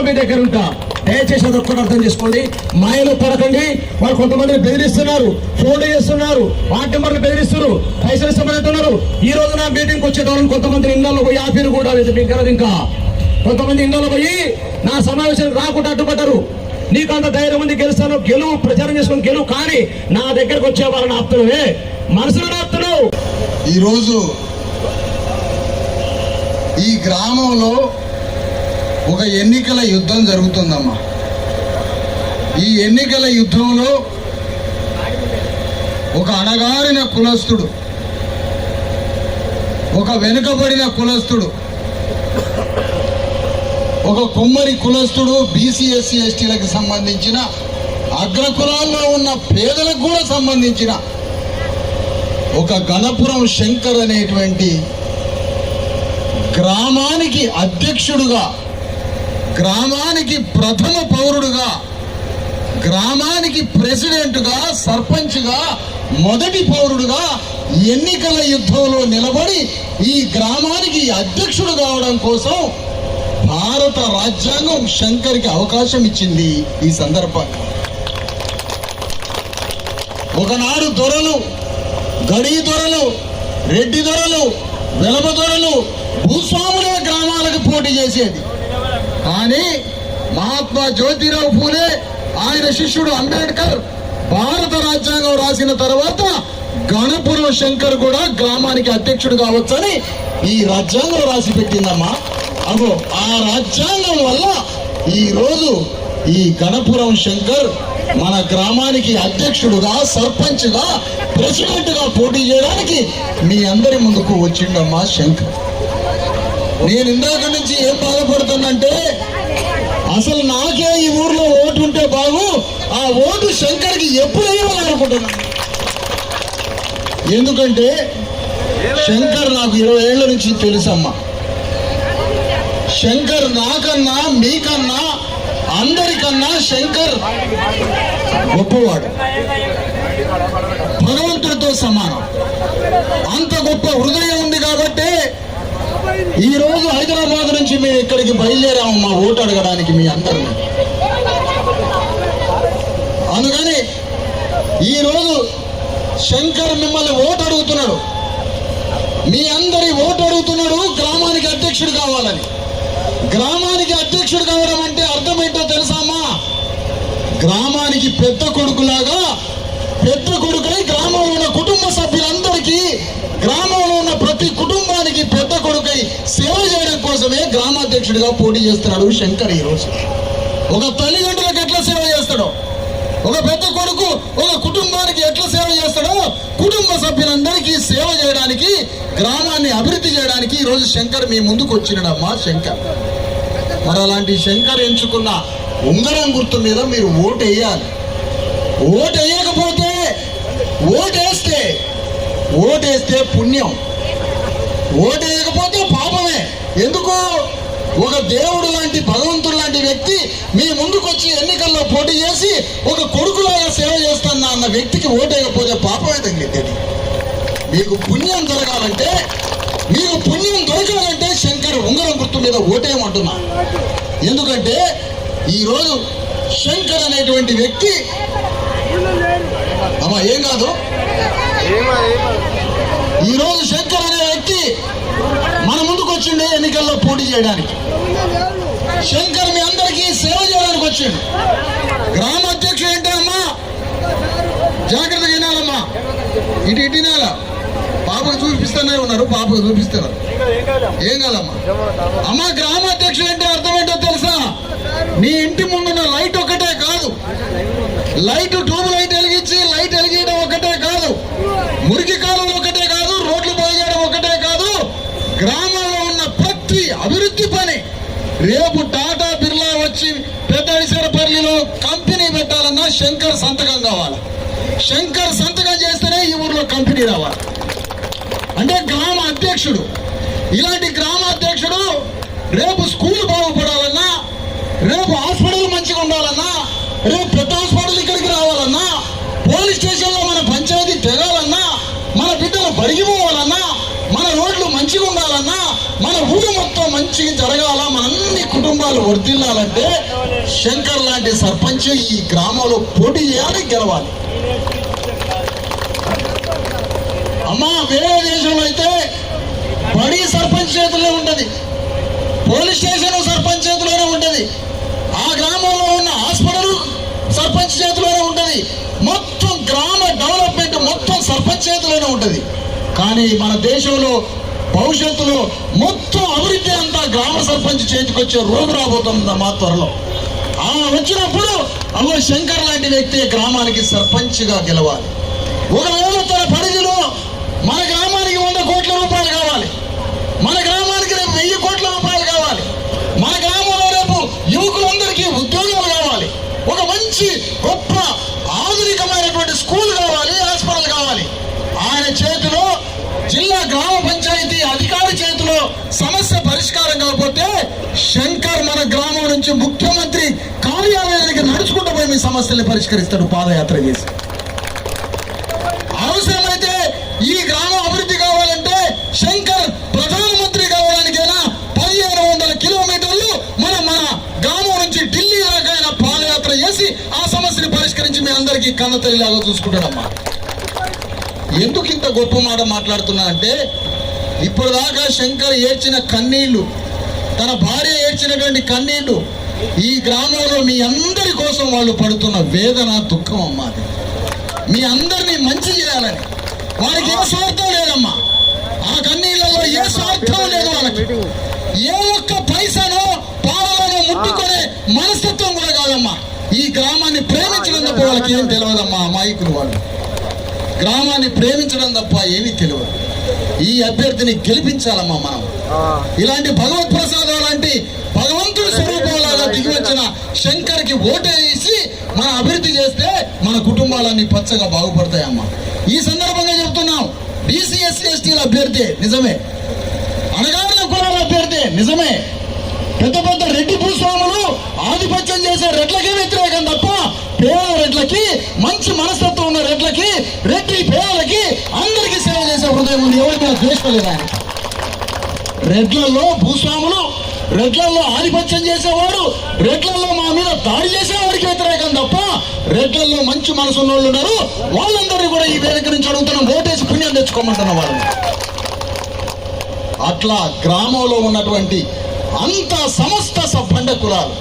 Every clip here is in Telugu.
మీ దగ్గర ఉంటా. దయచేసి అది ఒక్కటి అర్థం చేసుకోండి. మాయలో పడకండి. వాళ్ళు కొంతమందిని బెదిరిస్తున్నారు, ఫోన్లు చేస్తున్నారు, వార్డు మెంబర్లు బెదిరిస్తున్నారు, పైసలు ఇస్తామంటున్నారు. ఈ రోజు నా మీటింగ్కి వచ్చేటప్పుడు కొంతమంది ఇళ్లలో పోయి ఆఫీరు కూడా మీకు ఇంకా కొంతమంది ఇళ్లలో పోయి నా సమావేశానికి రాకుండా అడ్డుపడ్డారు. నీకు అంత ధైర్యం ఉంది, గెలుస్తాను, గెలువు, ప్రచారం చేసుకుని గెలువు, కానీ నా దగ్గరకు వచ్చే వాళ్ళని ఆపుతున్నావే, మనసులో ఆపుతున్నావు. ఈరోజు ఈ గ్రామంలో ఒక ఎన్నికల యుద్ధం జరుగుతుందమ్మా. ఈ ఎన్నికల యుద్ధంలో ఒక అణగారిన కులస్తుడు, ఒక వెనుకబడిన కులస్తుడు, ఒక కుమ్మరి కులస్తుడు, బీసీ ఎస్సీ ఎస్టీలకు సంబంధించిన అగ్రకులాల్లో ఉన్న పేదలకు కూడా సంబంధించిన ఒక గణపురం శంకర్ అనేటువంటి గ్రామానికి అధ్యక్షుడుగా, గ్రామానికి ప్రథమ పౌరుడుగా, గ్రామానికి ప్రెసిడెంట్గా, సర్పంచ్గా, మొదటి పౌరుడుగా ఎన్నికల యుద్ధంలో నిలబడి ఈ గ్రామానికి అధ్యక్షుడు కావడం కోసం భారత రాజ్యాంగం శంకర్కి అవకాశం ఇచ్చింది. ఈ సందర్భంగా ఒకనాడు దొరలు, గడీ దొరలు, రెడ్డి దొరలు, వెలమ దొరలు భూస్వాములే గ్రామాలకు పోటీ చేసేది. కానీ మహాత్మా జ్యోతిరావు పూలే, ఆయన శిష్యుడు అంబేద్కర్ భారత రాజ్యాంగం రాసిన తర్వాత గణపురం శంకర్ కూడా గ్రామానికి అధ్యక్షుడు కావచ్చని ఈ రాజ్యాంగం రాసి పెట్టిందమ్మా. అగో ఆ రాజ్యాంగం వల్ల ఈరోజు ఈ గణపురం శంకర్ మన గ్రామానికి అధ్యక్షుడుగా, సర్పంచ్గా, ప్రెసిడెంట్గా పోటీ చేయడానికి మీ అందరి ముందుకు వచ్చిండమ్మా శంకర్. నేను ఇందాక నుంచి ఏం బాధపడుతున్నంటే, అసలు నాకే ఈ ఊర్లో ఓటు ఉంటే బాగు, ఆ ఓటు శంకర్కి ఎప్పుడు వేయాలని అనుకుంటున్నాను. ఎందుకంటే శంకర్ నాకు 20 ఏళ్ల నుంచి తెలుసమ్మా. శంకర్ నాకన్నా, మీకన్నా, అందరికన్నా శంకర్ గొప్పవాడు, భగవంతుడితో సమానం. అంత గొప్ప హృదయం ఉంది కాబట్టి ఈ రోజు హైదరాబాద్ నుంచి మేము ఇక్కడికి బయలుదేరాము మా ఓటు అడగడానికి మీ అందరిని. అందుకని ఈరోజు శంకర్ మిమ్మల్ని ఓటు అడుగుతున్నాడు, మీ అందరి ఓటు అడుగుతున్నాడు గ్రామానికి అధ్యక్షుడు కావాలని. గ్రామానికి అధ్యక్షుడు కావడం అంటే అర్థం ఏంటో తెలుసామా? గ్రామానికి పెద్ద కొడుకులాగా, పెద్ద కొడుకుని గ్రామంలో ఉన్న కుటుంబ సభ్యులందరికీ, గ్రామంలో ఉన్న ప్రతి కుటుంబానికి పెద్ద కొడుకై సేవ చేయడం కోసమే గ్రామాధ్యక్షుడిగా పోటీ చేస్తున్నాడు శంకర్. ఈరోజు ఒక తల్లిదండ్రులకు ఎట్లా సేవ చేస్తాడో, ఒక పెద్ద కొడుకు ఒక కుటుంబానికి ఎట్లా సేవ చేస్తాడో, కుటుంబ సభ్యులందరికీ సేవ చేయడానికి, గ్రామాన్ని అభివృద్ధి చేయడానికి ఈరోజు శంకర్ మీ ముందుకు వచ్చినాడమ్మా శంకర్. మరి అలాంటి శంకర్ ఎంచుకున్న ఉంగరం గుర్తు మీద మీరు ఓటు వేయాలి. ఓటు వేయకపోతే, ఓటేస్తే పుణ్యం, ఓటు వేయకపోతే పాపమే. ఎందుకు? ఒక దేవుడు లాంటి, భగవంతుడు లాంటి వ్యక్తి మీ ముందుకు వచ్చి ఎన్నికల్లో పోటీ చేసి ఒక కొడుకులాగా సేవ చేస్తానా అన్న వ్యక్తికి ఓటేయకపోతే పాపమే తగిలిద్ది. మీకు పుణ్యం జరగాలంటే, మీకు పుణ్యం దొరకాలంటే శంకర్ ఉంగరం గుర్తు మీద ఓటేయమంటున్నా. ఎందుకంటే ఈరోజు శంకర్ అనేటువంటి వ్యక్తి, అమ్మా ఏం కాదు, ఈరోజు శంకర్ అనే వ్యక్తి మన ముందుకు వచ్చిండే ఎన్నికల్లో పోటీ చేయడానికి. శంకర్ మీ అందరికీ సేవ చేయడానికి వచ్చిండు. గ్రామ అధ్యక్షుడు అంటే అమ్మా జాగ్రత్తగా వినాలమ్మా, ఇటు వినాలా. పాపకు చూపిస్తూనే ఉన్నారు, పాపకు చూపిస్తున్నారు, ఏం కాదమ్మా. అమ్మ గ్రామ అధ్యక్షుడు అంటే అర్థం ఏంటో తెలుసా? నీ ఇంటి ముందున్న లైట్ ఒకటే కాదు, ట్యూబ్ లైట్ వెలిగించి లైట్ వెలిగించడం ఒకటే కాదు, మురికి కాలువలు ఒకటే కాదు, రోడ్లు పోయడం ఒకటే కాదు, గ్రామంలో ఉన్న ప్రతి అభివృద్ధి పని. రేపు టాటా బిర్లా వచ్చి పెద్దడిసరపల్లిలో కంపెనీ పెట్టాలన్నా శంకర్ సంతకం కావాలి. శంకర్ సంతకం చేస్తేనే ఈ ఊర్లో కంపెనీ రావాలి. అంటే గ్రామ అధ్యక్షుడు, ఇలాంటి గ్రామ అధ్యక్షుడు రేపు స్కూల్ బాగుపడాలన్నా, రేపు హాస్పిటల్ మంచిగా ఉండాలన్నా, రేపు పెద్ద హాస్పిటల్ ఇక్కడికి రావాలన్నా, పోలీస్ స్టేషన్లో మన పంచాయతీ తెగాలన్నా, మన బిడ్డలు బడిగిపోవాలన్నా, మన రోడ్లు మంచిగా ఉండాలన్నా, మన ఊరు ప్రభుత్వం మంచిగా జరగాల, మనందరి కుటుంబాలు వర్ధిల్లాలంటే శంకర్ లాంటి సర్పంచ్ ఈ గ్రామంలో పోటీ చేయాలి, గెలవాలి. అమ్మా, వేరే దేశంలో అయితే బడి సర్పంచ్ చేతుల్లో ఉంటది, పోలీస్ స్టేషన్ సర్పంచ్ చేతిలోనే ఉంటది, ఆ గ్రామంలో ఉన్న హాస్పిటల్ సర్పంచ్ చేతిలోనే ఉంటది, మొత్తం గ్రామ డెవలప్మెంట్ మొత్తం సర్పంచ్ చేతిలోనే ఉంటది. కానీ మన దేశంలో భవిష్యత్తులో మొత్తం అభివృద్ధి అంతా గ్రామ సర్పంచ్ చేతికి వచ్చే రోజు రాబోతుందమ్మా త్వరలో. ఆ వచ్చినప్పుడు అవ శంకర్ లాంటి వ్యక్తి గ్రామానికి సర్పంచ్గా గెలవాలి. ఒకవేళ తన పరిధిలో మన గ్రామానికి 100 కోట్ల రూపాయలు కావాలి, మన గ్రామానికి రేపు 1000 కోట్ల రూపాయలు కావాలి, మన గ్రామంలో రేపు యువకులందరికీ ఉద్యోగాలు కావాలి, ఒక మంచి గొప్ప ఆధునికమైనటువంటి స్కూల్ కావాలి, హాస్పిటల్ కావాలి. ఆయన చేతిలో జిల్లా గ్రామ పంచాయతీ అధికారి చేతిలో సమస్య పరిష్కారం కాకపోతే శంకర్ మన గ్రామం నుంచి ముఖ్యమంత్రి కార్యాలయానికి నడుచుకుంటూ పోయి మీ సమస్యల్ని పరిష్కరిస్తాడు పాదయాత్ర చేసి. అవసరమైతే ఈ గ్రామం అభివృద్ధి కావాలంటే శంకర్ ప్రధానమంత్రి కావడానికైనా 1500 కిలోమీటర్లు మన గ్రామం నుంచి ఢిల్లీ దాకా ఆయన పాదయాత్ర చేసి ఆ సమస్యని పరిష్కరించి మీ అందరికీ కన్నతల్లిలాగా చూసుకుంటాడమ్మా. ఎందుకు ఇంత గొప్ప మాట మాట్లాడుతున్నా అంటే, ఇప్పటిదాకా శంకర్ ఏడ్చిన కన్నీళ్లు, తన భార్య ఏడ్చినటువంటి కన్నీళ్లు, ఈ గ్రామంలో మీ అందరి కోసం వాళ్ళు పడుతున్న వేదన, దుఃఖం అమ్మా. అది మీ అందరినీ మంచి చేయాలని వారికి ఏ స్వార్థం లేదమ్మా. ఆ కన్నీళ్లలో ఏ స్వార్థం లేదు వాళ్ళకి. ఏ ఒక్క పైసానో పాలనో ముట్టుకునే మనస్తత్వం కూడా కాదమ్మా. ఈ గ్రామాన్ని ప్రేమించడం తప్ప వాళ్ళకి ఏం తెలియదమ్మా. అమాయకులు వాళ్ళు గ్రామాన్ని ప్రేమించడం తప్ప ఏమీ తెలియదు. ఈ అభ్యర్థిని గెలిపించాలమ్మా మనం. ఇలాంటి భగవత్ ప్రసాదం లాంటి భగవంతుడి స్వరూపంలాగా దిగి వచ్చిన శంకర్కి ఓటేసి మన అభివృద్ధి చేస్తే మన కుటుంబాలన్నీ పచ్చగా బాగుపడతాయమ్మా. ఈ సందర్భంగా చెప్తున్నాం, బీసీ ఎస్సీ ఎస్టీల అభ్యర్థి నిజమే, అణగారిన కులాల అభ్యర్థి నిజమే, పెద్ద పెద్ద రెడ్డి భూస్వాములు ఆధిపత్యం చేసే రెడ్లకే వ్యతిరేకం తప్ప పేద రెడ్లకి, మంచి మనస్తత్వం ఉన్న రెడ్లకి, రెడ్డి పేదలకి అందరికీ సేవ చేసే హృదయం ఉంది. ఎవరి మీద ద్వేషం లేదు ఆయన. రెడ్లలో భూస్వాములు, రెడ్లలో ఆధిపత్యం చేసేవాడు, రెడ్లలో మా మీద దాడి చేసేవాడికి వ్యతిరేకం తప్ప రెడ్లలో మంచి మనసు ఉన్న వాళ్ళు ఉన్నారు. వాళ్ళందరూ కూడా ఈ వేదిక నుంచి అడుగుతున్నాం, ఓటేసి పుణ్యం తెచ్చుకోమంటున్న వాళ్ళని. అట్లా గ్రామంలో ఉన్నటువంటి అంత సమస్త సబ్బండ కులాలు,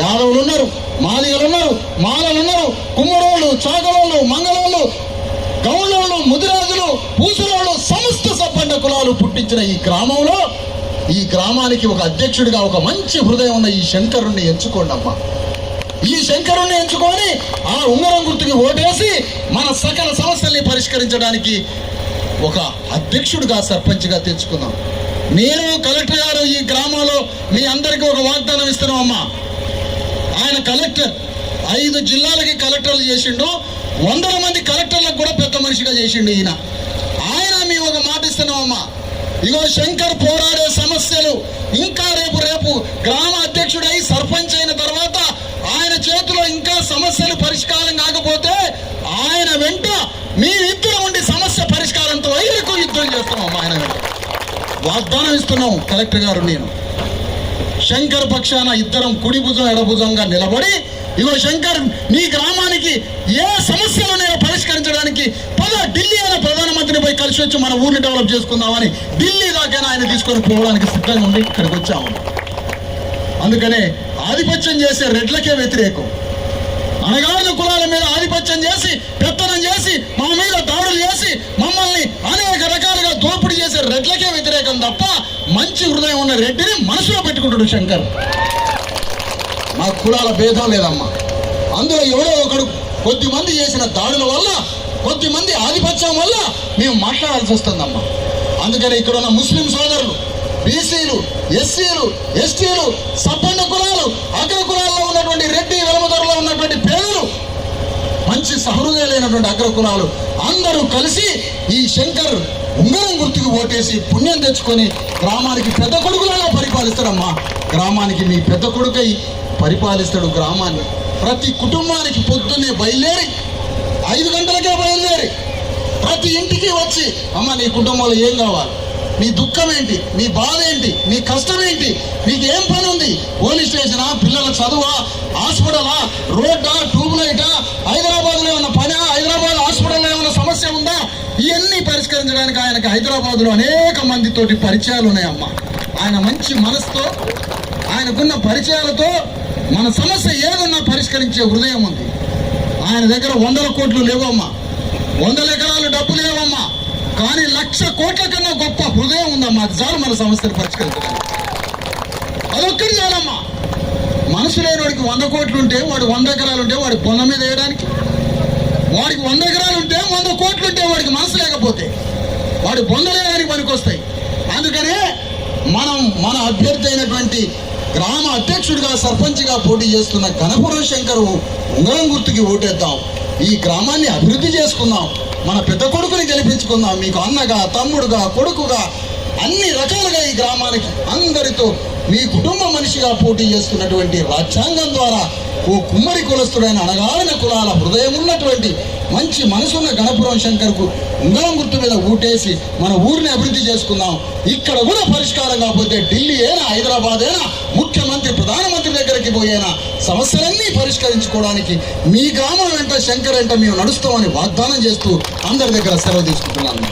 యాదవులు ఉన్నారు, మాదిగలు ఉన్నారు, మాలలు ఉన్నారు, కుమ్మరోళ్ళు, చాకలోళ్ళు, మంగళోళ్ళు, గౌళ్ళోళ్ళు, ముదిరాజులు, పూసులోళ్ళు, సమస్త సబ్బండ కులాలు పుట్టించిన ఈ గ్రామంలో, ఈ గ్రామానికి ఒక అధ్యక్షుడిగా ఒక మంచి హృదయం ఉన్న ఈ శంకరుణ్ణి ఎంచుకోండి అమ్మా. ఈ శంకరుణ్ణి ఎంచుకొని ఆ ఉంగరం గుర్తుకి ఓటేసి మన సకల సమస్యల్ని పరిష్కరించడానికి ఒక అధ్యక్షుడిగా, సర్పంచ్గా తెచ్చుకుందాం. నేను కలెక్టర్ గారు ఈ గ్రామంలో మీ అందరికీ ఒక వాగ్దానం ఇస్తున్నాం అమ్మా. ఆయన కలెక్టర్ 5 జిల్లాలకి కలెక్టర్లు చేసిండు, 100 మంది కలెక్టర్లకు కూడా పెద్ద మనిషిగా చేసిండు ఈయన. ఆయన మేము ఒక మాట ఇస్తున్నామమ్మా. ఇగో శంకర్ పోరాడే సమస్యలు ఇంకా రేపు గ్రామ అధ్యక్షుడై సర్పంచ్ అయిన తర్వాత ఆయన చేతిలో ఇంకా సమస్యలు పరిష్కారం కాకపోతే ఆయన వెంట మీ ఇద్దరు ఉండి సమస్య పరిష్కారంతో వైరకు యుద్ధం చేస్తామమ్మా. ఆయన వెంట వాగ్దానం ఇస్తున్నాం కలెక్టర్ గారు నేను. శంకర్ పక్షాన ఇద్దరం కుడి భుజం ఎడభుజంగా నిలబడి, ఇగో శంకర్ నీ గ్రామానికి ఏ సమస్యలు నేను పరిష్కరించడానికి ఢిల్లీ అయిన ప్రధానమంత్రిని పోయి కలిసి వచ్చి మన ఊరిని డెవలప్ చేసుకుందామని ఢిల్లీ దాకైనా ఆయన తీసుకొని పోవడానికి సిద్ధంగా ఉండి ఇక్కడికి వచ్చాము. అందుకనే ఆధిపత్యం చేసే రెడ్లకే వ్యతిరేకం, అణగారిన కులాల మీద ఆధిపత్యం చేసి పెత్తనం చేసి మా మీద దాడులు చేసి మమ్మల్ని అనేక రకాలుగా దోపిడీ చేసే రెడ్లకే వ్యతిరేకం తప్ప మంచి హృదయం ఉన్న రెడ్డిని మనసులో పెట్టుకుంటాడు శంకర్. మా కులాల భేదం లేదమ్మా. అందులో ఎవరో ఒకడు కొద్దిమంది చేసిన దాడుల వల్ల, కొద్దిమంది ఆధిపత్యం వల్ల మేము మాట్లాడాల్సి వస్తుందమ్మా. అందుకని ఇక్కడ ఉన్న ముస్లిం సోదరులు, బీసీలు, ఎస్సీలు, ఎస్టీలు, సబ్బండ కులాలు, అగ్ర కులాల్లో ఉన్నటువంటి రెడ్డి వెలమదొరలో ఉన్నటువంటి పేదలు, మంచి సహృదయులైనటువంటి అగ్ర కులాలు అందరూ కలిసి ఈ శంకర్ ఉంగరం గుర్తుకు ఓటేసి పుణ్యం తెచ్చుకొని గ్రామానికి పెద్ద కొడుకులాగా పరిపాలిస్తాడమ్మా. గ్రామానికి మీ పెద్ద కొడుకై పరిపాలిస్తాడు గ్రామాన్ని. ప్రతి కుటుంబానికి పొద్దున్నే బయలుదేరి 5 గంటలకే బయలుదేరి ప్రతి ఇంటికి వచ్చి, అమ్మ నీ కుటుంబంలో ఏం కావాలి, మీ దుఃఖం ఏంటి, మీ బాధ ఏంటి, మీ కష్టం ఏంటి, మీకు ఏం పని ఉంది? పోలీస్ స్టేషనా, పిల్లల చదువా, హాస్పిటలా, రోడ్డా, ట్యూబ్ లైటా, హైదరాబాద్లో ఏమన్నా పనా, హైదరాబాద్ హాస్పిటల్లో ఏమైనా సమస్య ఉందా? ఇవన్నీ పరిష్కరించడానికి ఆయనకి హైదరాబాద్లో అనేక మందితోటి పరిచయాలు ఉన్నాయమ్మా. ఆయన మంచి మనసుతో, ఆయనకున్న పరిచయాలతో మన సమస్య ఏదన్నా పరిష్కరించే హృదయం ఉంది. ఆయన దగ్గర 100 కోట్లు లేవమ్మా, 100 ఎకరాలు డబ్బు లేవమ్మా, కానీ 1,00,000 కోట్ల కన్నా గొప్ప హృదయం ఉందమ్మా. అది చాలు మన సమస్యను పరిష్కరించడానికి. అదొక్కటి చాలమ్మా. మనసు లేనివాడికి 100 కోట్లు ఉంటే, వాడు 100 ఎకరాలు ఉంటే వాడి పొన్న మీద వేయడానికి, వాడికి 100 ఎకరాలు ఉంటే 100 కోట్లు ఉంటే వాడికి మనసు లేకపోతే వాడు పొందలేడానికి పనికొస్తాయి. అందుకనే మనం మన అభ్యర్థి అయినటువంటి గ్రామ అధ్యక్షుడిగా, సర్పంచ్గా పోటీ చేస్తున్న గణపురం శంకర్ ఉంగరం గుర్తుకి ఓటేద్దాం. ఈ గ్రామాన్ని అభివృద్ధి చేసుకుందాం. మన పెద్ద కొడుకుని గెలిపించుకుందాం. మీకు అన్నగా, తమ్ముడుగా, కొడుకుగా, అన్ని రకాలుగా ఈ గ్రామానికి అందరితో మీ కుటుంబ మనిషిగా పోటీ చేస్తున్నటువంటి, రాజ్యాంగం ద్వారా ఓ కుమ్మరి కులస్తుడైన అణగారిన కులాల హృదయం ఉన్నటువంటి మంచి మనసున్న గణపురం శంకర్కు ఉంగరం గుర్తు మీద ఊటేసి మన ఊరిని అభివృద్ధి చేసుకుందాం. ఇక్కడ కూడా పరిష్కారం కాకపోతే ఢిల్లీ అయినా, హైదరాబాద్ అయినా, ముఖ్యమంత్రి, ప్రధానమంత్రి దగ్గరికి పోయేనా సమస్యలన్నీ పరిష్కరించుకోవడానికి మీ గ్రామం వెంట, శంకర్ వెంట మేము నడుస్తామని వాగ్దానం చేస్తూ అందరి దగ్గర సెలవు తీసుకుంటున్నాను.